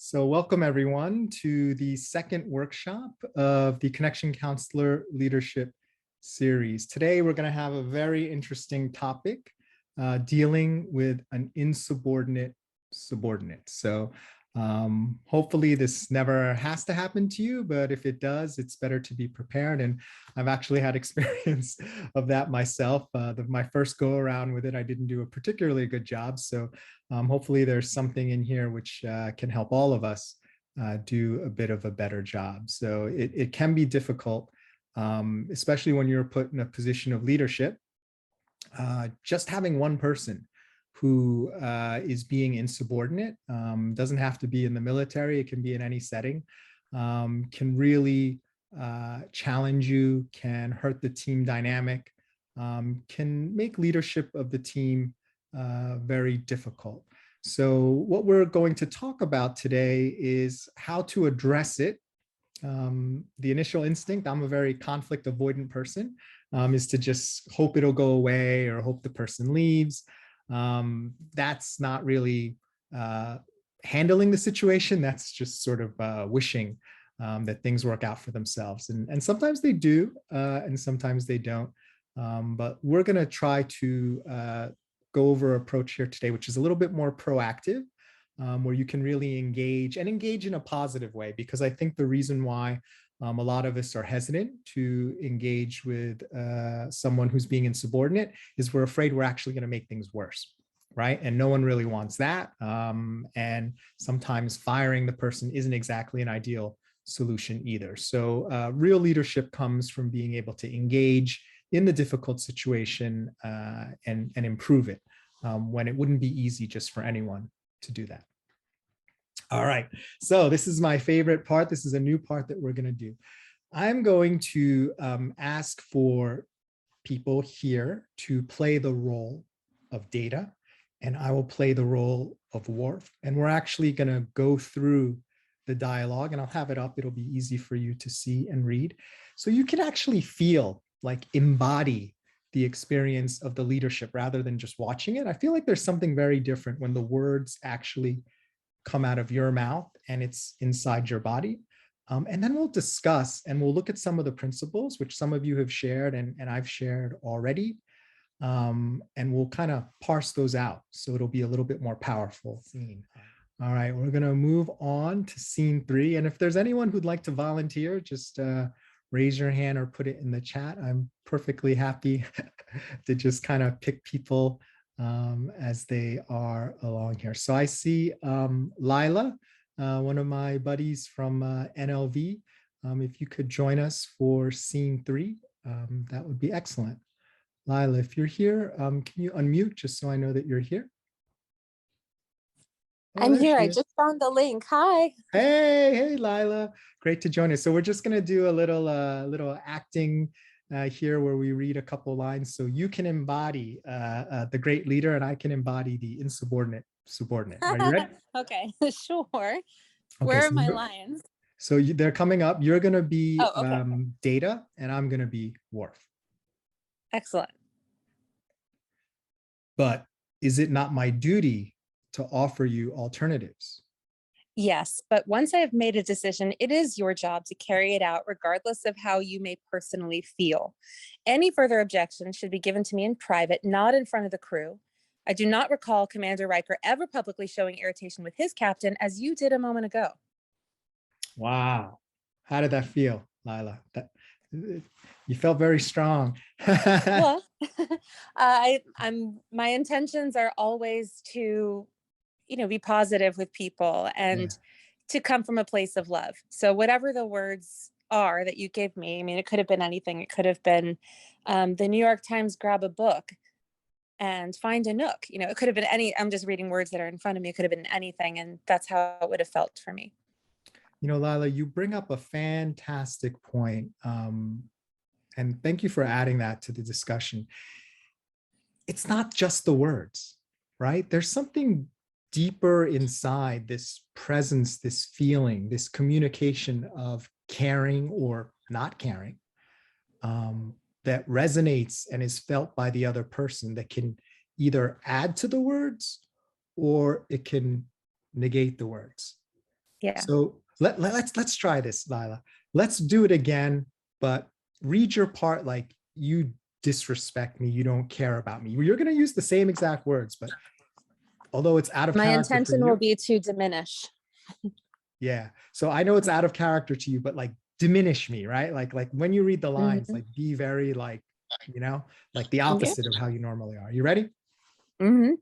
So welcome everyone to the second workshop of the Connection Counselor Leadership Series. Today we're going to have a very interesting topic dealing with an insubordinate subordinate. So hopefully this never has to happen to you, but if it does, it's better to be prepared. And I've actually had experience of that myself. My first go around with it, I didn't do a particularly good job. So hopefully there's something in here which can help all of us do a bit of a better job. So it can be difficult, especially when you're put in a position of leadership. Just having one person who is being insubordinate, doesn't have to be in the military, it can be in any setting, can really challenge you, can hurt the team dynamic, can make leadership of the team very difficult. So what we're going to talk about today is how to address it. The initial instinct, I'm a very conflict avoidant person, is to just hope it'll go away or hope the person leaves. That's not really handling the situation. That's just sort of wishing that things work out for themselves. And sometimes they do, and sometimes they don't. But we're going to try to go over an approach here today, which is a little bit more proactive, where you can really engage in a positive way, because I think the reason why a lot of us are hesitant to engage with someone who's being insubordinate is we're afraid we're actually going to make things worse, right? And no one really wants that. And sometimes firing the person isn't exactly an ideal solution either. So real leadership comes from being able to engage in the difficult situation and improve it when it wouldn't be easy just for anyone to do that. All right, so this is my favorite part. This is a new part that we're going to do. I'm going to ask for people here to play the role of Data, and I will play the role of Worf. And we're actually going to go through the dialogue, and I'll have it up. It'll be easy for you to see and read. So you can actually feel, like, embody the experience of the leadership rather than just watching it. I feel like there's something very different when the words actually come out of your mouth and it's inside your body. And then we'll discuss and we'll look at some of the principles, which some of you have shared and I've shared already. And we'll kind of parse those out. So it'll be a little bit more powerful scene. All right, we're going to move on to scene 3. And if there's anyone who'd like to volunteer, just raise your hand or put it in the chat. I'm perfectly happy to just kind of pick people as they are along here. So I see Lila, one of my buddies from NLV. If you could join us for scene 3, that would be excellent. Lila, if you're here, can you unmute just so I know that you're here? Oh, I'm here. I just found the link. Hi. Hey, Lila. Great to join us. So we're just going to do a little acting here where we read a couple lines. So you can embody the great leader and I can embody the insubordinate subordinate. Are you ready? Okay, sure. Okay, so where are my lines? So they're coming up. You're going to be okay. Data and I'm going to be Worf. Excellent. But is it not my duty to offer you alternatives? Yes, but once I have made a decision, it is your job to carry it out regardless of how you may personally feel. Any further objections should be given to me in private, not in front of the crew. I do not recall Commander Riker ever publicly showing irritation with his captain as you did a moment ago. Wow. How did that feel, Lila? You felt very strong. Well, my intentions are always to, be positive with people and to come from a place of love. So whatever the words are that you gave me, I mean, it could have been anything. It could have been the New York Times, grab a book and find a nook. It could have been I'm just reading words that are in front of me. It could have been anything. And that's how it would have felt for me. Lila, you bring up a fantastic point. And thank you for adding that to the discussion. It's not just the words, right? There's something deeper inside this presence, this feeling, this communication of caring or not caring that resonates and is felt by the other person that can either add to the words or it can negate the words. Yeah. So let's try this, Lila. Let's do it again, but read your part like you disrespect me, you don't care about me. You're going to use the same exact words, but although it's out of My character for intention will you. be to diminish. Yeah. So I know it's out of character to you, but like diminish me, right? Like when you read the lines, Mhm. like be very like, like the Yeah. opposite of how you normally are. You ready? Mhm.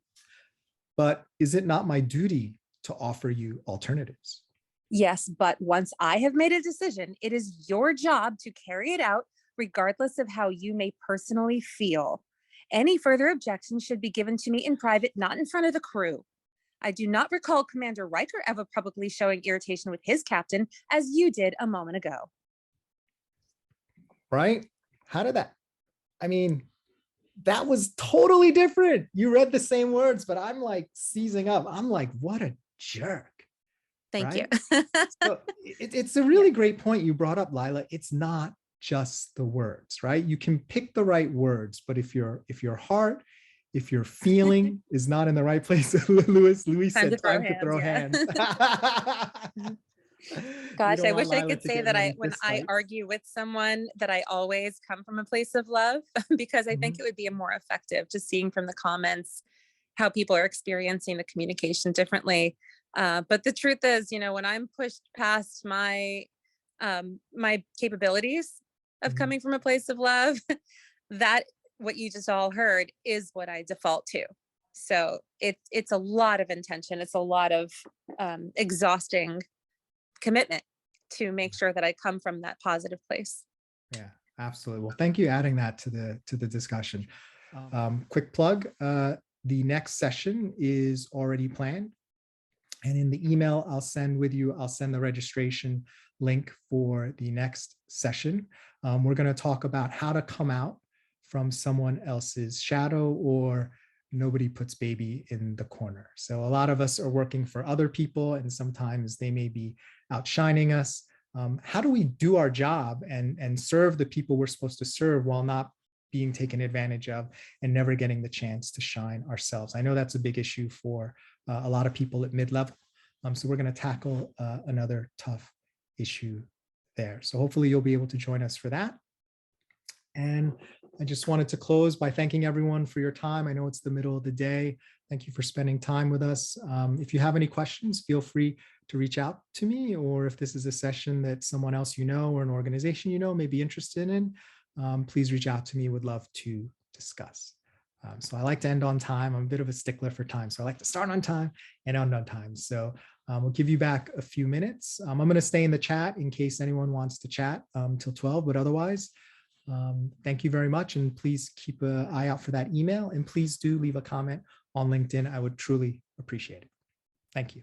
But is it not my duty to offer you alternatives? Yes, but once I have made a decision, it is your job to carry it out, regardless of how you may personally feel. Any further objections should be given to me in private, not in front of the crew. I do not recall Commander Riker ever publicly showing irritation with his captain, as you did a moment ago. Right? How did that? I mean, that was totally different. You read the same words, but I'm like seizing up. I'm like, what a jerk. Thank you. Right? So it's a really great point you brought up, Lila. It's not just the words, right? You can pick the right words, but if your heart, if your feeling is not in the right place, Luis Time said, to throw time to hands. throw Yeah. hands. You Gosh, don't I want wish I Lila could to say get that in any when fist I fights. argue with someone that I always come from a place of love, because I think it would be more effective, just seeing from the comments how people are experiencing the communication differently. But the truth is, when I'm pushed past my capabilities of Mhm. coming from a place of love, that what you just all heard is what I default to. So it's a lot of intention. It's a lot of exhausting commitment to make sure that I come from that positive place. Yeah, absolutely. Well, thank you adding that to the discussion. Quick plug, the next session is already planned. And in the email I'll send with you, I'll send the registration link for the next session. We're going to talk about how to come out from someone else's shadow, or nobody puts baby in the corner. So a lot of us are working for other people, and sometimes they may be outshining us. How do we do our job and serve the people we're supposed to serve while not being taken advantage of and never getting the chance to shine ourselves? I know that's a big issue for a lot of people at mid-level. So we're going to tackle another tough issue there. So hopefully you'll be able to join us for that. And I just wanted to close by thanking everyone for your time. I know it's the middle of the day. Thank you for spending time with us. If you have any questions, feel free to reach out to me, or if this is a session that someone else or an organization may be interested in, please reach out to me. Would love to discuss. So I like to end on time. I'm a bit of a stickler for time. So I like to start on time and end on time. So we'll give you back a few minutes. I'm going to stay in the chat in case anyone wants to chat till 12, but otherwise, thank you very much. And please keep an eye out for that email. And please do leave a comment on LinkedIn. I would truly appreciate it. Thank you.